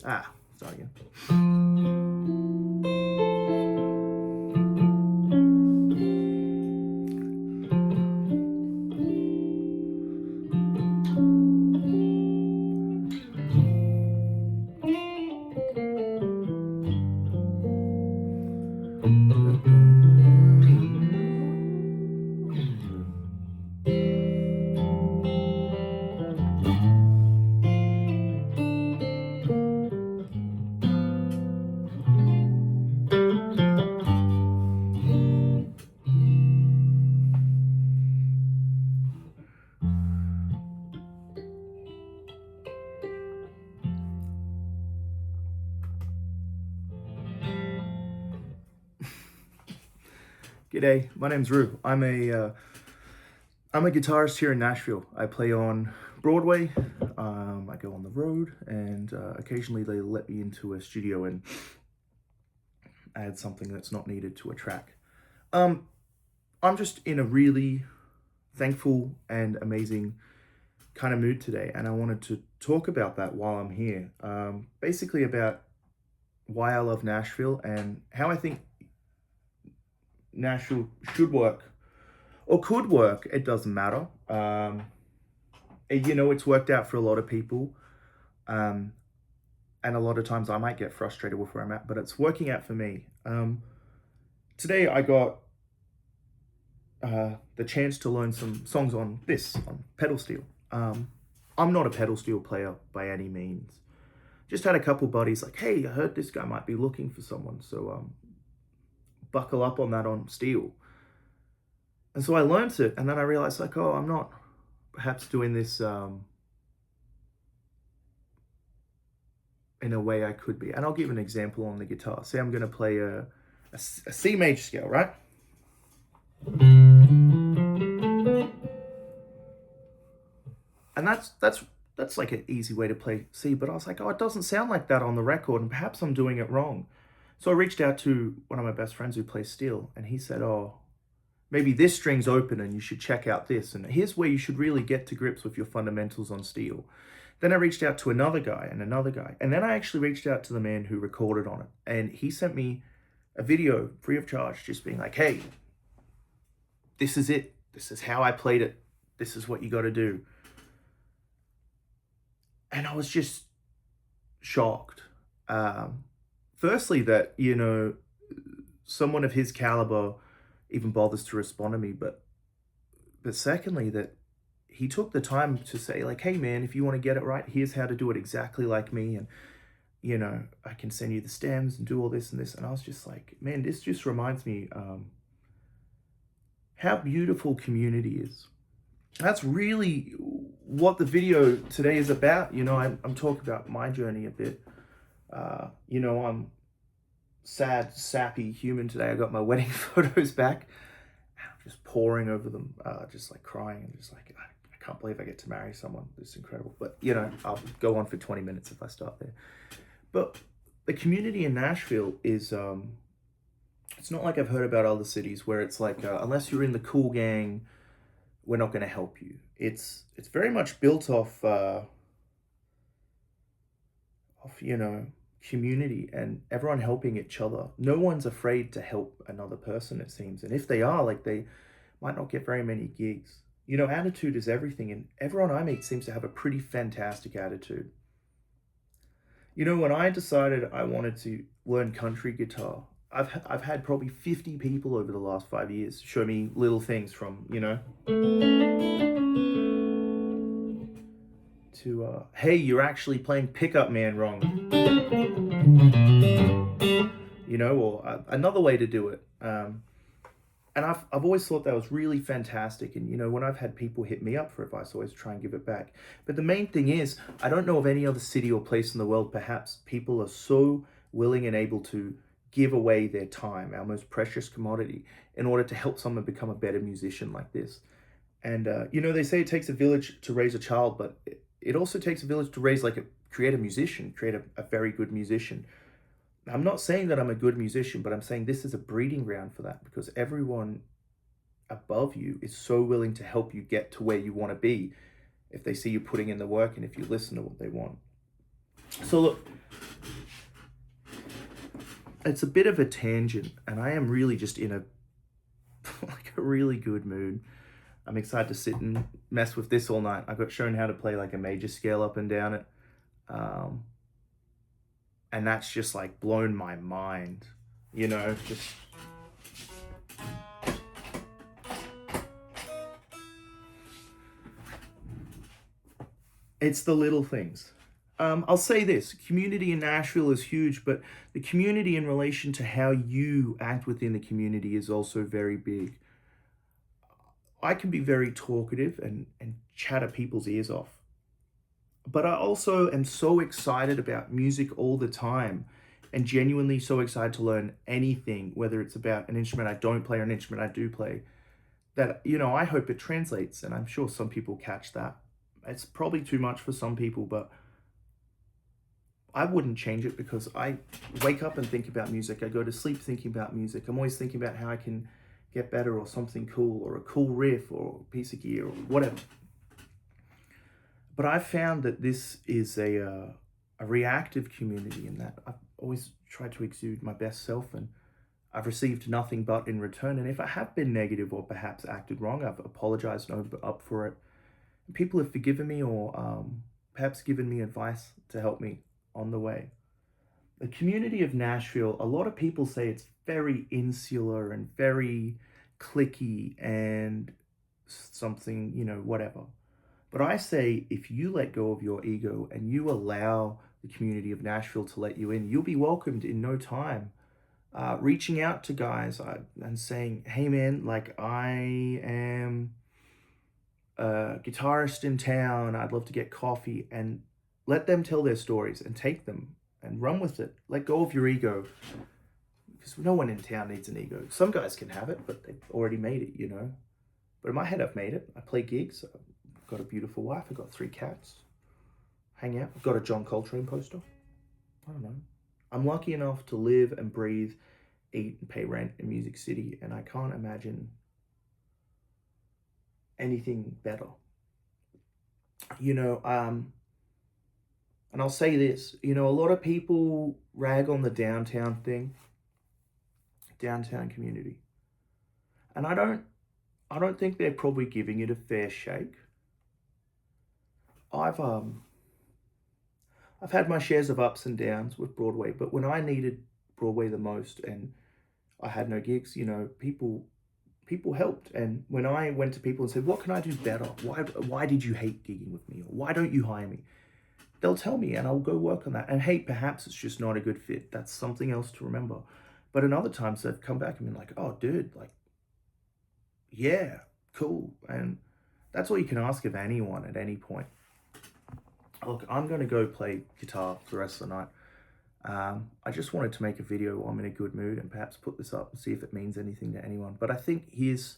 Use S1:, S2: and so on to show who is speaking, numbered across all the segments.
S1: Start again. G'day, my name's Rue. I'm a guitarist here in Nashville. I play on Broadway. I go on the road, and occasionally they let me into a studio and add something that's not needed to a track. I'm just in a really thankful and amazing kind of mood today, and I wanted to talk about that while I'm here. Basically about why I love Nashville and how I think Nashville should work or could work. It doesn't matter. It's worked out for a lot of people. And a lot of times I might get frustrated with where I'm at, but it's working out for me. Today I got the chance to learn some songs on pedal steel. I'm not a pedal steel player by any means. Just had a couple buddies like, hey, I heard this guy might be looking for someone, so buckle up on that on steel. And so I learned it, and then I realized like, oh, I'm not perhaps doing this in a way I could be. And I'll give an example on the guitar. Say I'm going to play a C major scale, right? And that's like an easy way to play C, but I was like, oh, it doesn't sound like that on the record, and perhaps I'm doing it wrong. So I reached out to one of my best friends who plays steel, and he said, oh, maybe this string's open and you should check out this, and here's where you should really get to grips with your fundamentals on steel. Then I reached out to another guy, and then I actually reached out to the man who recorded on it, and he sent me a video free of charge, just being like, hey, this is it. This is how I played it. This is what you got to do. And I was just shocked. Firstly, that, someone of his caliber even bothers to respond to me, but secondly, that he took the time to say like, hey man, if you want to get it right, here's how to do it exactly like me, and I can send you the stems and do all this and this. And I was just like, man, this just reminds me how beautiful community is. That's really what the video today is about. I'm talking about my journey a bit. I'm sad, sappy human today. I got my wedding photos back, and I'm just poring over them, just like crying, and just like, I can't believe I get to marry someone. It's incredible. But, I'll go on for 20 minutes if I start there. But the community in Nashville is, it's not like I've heard about other cities where it's like, unless you're in the cool gang, we're not going to help you. It's very much built off community and everyone helping each other. No one's afraid to help another person, it seems. And if they are, like, they might not get very many gigs. Attitude is everything, and everyone I meet seems to have a pretty fantastic attitude. When I decided I wanted to learn country guitar, I've had probably 50 people over the last 5 years show me little things from, to, hey, you're actually playing Pickup Man wrong. Or another way to do it. And I've always thought that was really fantastic. And, when I've had people hit me up for advice, I always try and give it back. But the main thing is, I don't know of any other city or place in the world, perhaps, people are so willing and able to give away their time, our most precious commodity, in order to help someone become a better musician like this. And, they say it takes a village to raise a child, but it also takes a village to create a musician, create a very good musician. I'm not saying that I'm a good musician, but I'm saying this is a breeding ground for that, because everyone above you is so willing to help you get to where you want to be if they see you putting in the work and if you listen to what they want. So look, it's a bit of a tangent, and I am really just in a like a really good mood. I'm excited to sit and mess with this all night. I got shown how to play like a major scale up and down it. Um, and that's just like blown my mind, just it's the little things. I'll say this, community in Nashville is huge, but the community in relation to how you act within the community is also very big. I can be very talkative and chatter people's ears off. But I also am so excited about music all the time and genuinely so excited to learn anything, whether it's about an instrument I don't play or an instrument I do play, that, I hope it translates. And I'm sure some people catch that. It's probably too much for some people, but I wouldn't change it because I wake up and think about music. I go to sleep thinking about music. I'm always thinking about how I can get better or something cool or a cool riff or a piece of gear or whatever. But I've found that this is a reactive community in that I've always tried to exude my best self, and I've received nothing but in return. And if I have been negative or perhaps acted wrong, I've apologized and opened up for it. And people have forgiven me or perhaps given me advice to help me on the way. The community of Nashville, a lot of people say it's very insular and very cliquey and something, whatever. But I say if you let go of your ego and you allow the community of Nashville to let you in, you'll be welcomed in no time. Reaching out to guys and saying, hey man, like I am a guitarist in town, I'd love to get coffee, and let them tell their stories and take them and run with it. Let go of your ego, because no one in town needs an ego. Some guys can have it, but they've already made it, But in my head, I've made it. I play gigs. I've got a beautiful wife. I've got 3 cats. Hang out. I've got a John Coltrane poster. I don't know. I'm lucky enough to live and breathe, eat and pay rent in Music City, and I can't imagine anything better. And I'll say this, a lot of people rag on the downtown thing, downtown community. And I don't think they're probably giving it a fair shake. I've had my shares of ups and downs with Broadway, but when I needed Broadway the most and I had no gigs, people helped. And when I went to people and said, what can I do better? Why did you hate gigging with me? Or why don't you hire me? They'll tell me and I'll go work on that. And hey, perhaps it's just not a good fit. That's something else to remember. But in other times they've come back and been like, oh dude, like, yeah, cool. And that's all you can ask of anyone at any point. Look, I'm going to go play guitar for the rest of the night. I just wanted to make a video while I'm in a good mood and perhaps put this up and see if it means anything to anyone. But I think here's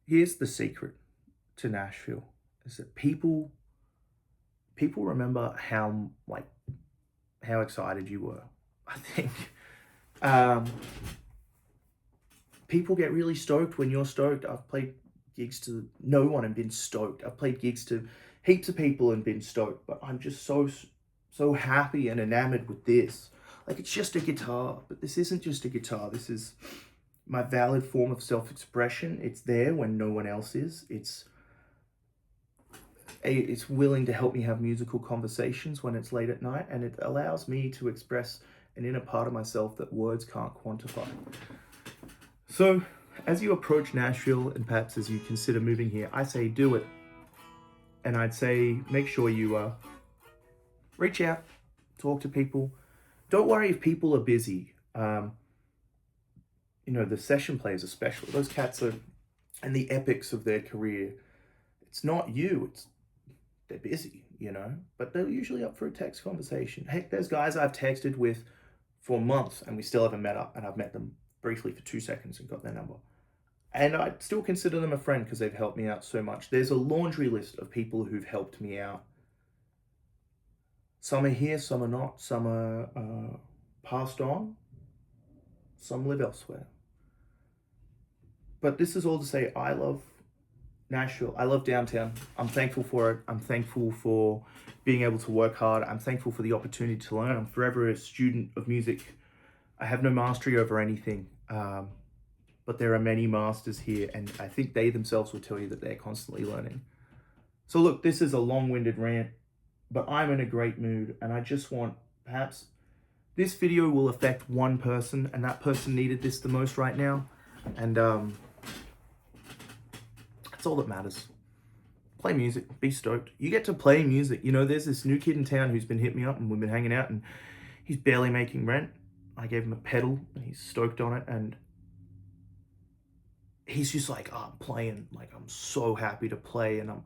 S1: the secret to Nashville, is that people remember how excited you were. I think people get really stoked when you're stoked. I've played gigs to no one and been stoked. I've played gigs to heaps of people and been stoked, but I'm just so happy and enamored with this. Like, it's just a guitar, but this isn't just a guitar. This is my valid form of self-expression. It's there when no one else is. It's willing to help me have musical conversations when it's late at night, and it allows me to express an inner part of myself that words can't quantify. So, as you approach Nashville, and perhaps as you consider moving here, I say do it. And I'd say make sure you reach out, talk to people. Don't worry if people are busy. The session players especially, those cats are, and the epics of their career, it's not you, they're busy, but they're usually up for a text conversation. Heck, there's guys I've texted with for months and we still haven't met up, and I've met them briefly for 2 seconds and got their number. And I still consider them a friend because they've helped me out so much. There's a laundry list of people who've helped me out. Some are here, some are not. Some are passed on. Some live elsewhere. But this is all to say, I love Nashville. I love downtown. I'm thankful for it. I'm thankful for being able to work hard. I'm thankful for the opportunity to learn. I'm forever a student of music. I have no mastery over anything, but there are many masters here, and I think they themselves will tell you that they're constantly learning. So look, this is a long-winded rant, but I'm in a great mood, and I just want, perhaps this video will affect one person, and that person needed this the most right now, and that's all that matters. Play music, be stoked. You get to play music. You know, there's this new kid in town who's been hitting me up, and we've been hanging out, and he's barely making rent. I gave him a pedal, and he's stoked on it, and he's just like, oh, I'm playing, like, I'm so happy to play, and I'm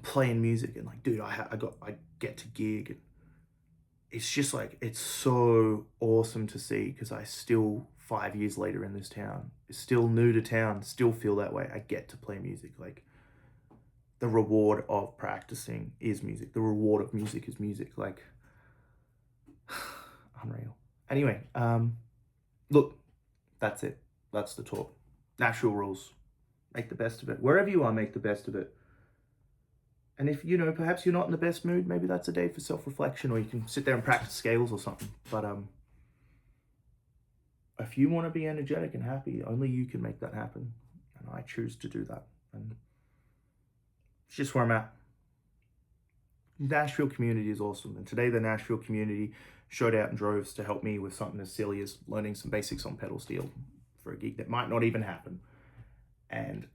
S1: playing music, and like, dude, I get to gig, and it's just like, it's so awesome to see, because I still, 5 years later in this town, still new to town, still feel that way. I get to play music. Like, the reward of practicing is music. The reward of music is music. Like, unreal. Anyway, look, that's it. That's the talk. Nashville rules. Make the best of it. Wherever you are, make the best of it. And if, you know, perhaps you're not in the best mood, maybe that's a day for self-reflection, or you can sit there and practice scales or something. But if you want to be energetic and happy, only you can make that happen. And I choose to do that. And it's just where I'm at. Nashville community is awesome. And today the Nashville community showed out in droves to help me with something as silly as learning some basics on pedal steel for a gig that might not even happen. And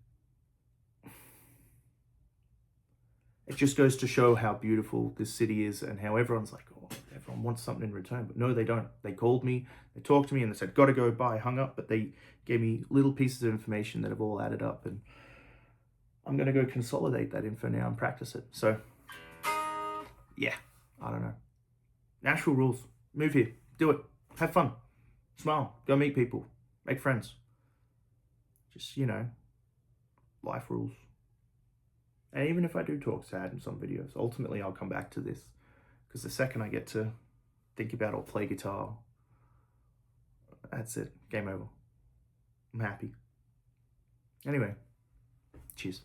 S1: it just goes to show how beautiful this city is, and how everyone's like, oh, everyone wants something in return. But no, they don't. They called me, they talked to me, and they said, gotta go, bye, hung up. But they gave me little pieces of information that have all added up, and I'm gonna go consolidate that info now and practice it. So yeah, I don't know. Nashville rules. Move here. Do it. Have fun. Smile. Go meet people. Make friends. Just, you know, life rules. And even if I do talk sad in some videos, ultimately I'll come back to this. Because the second I get to think about or play guitar, that's it. Game over. I'm happy. Anyway, cheers.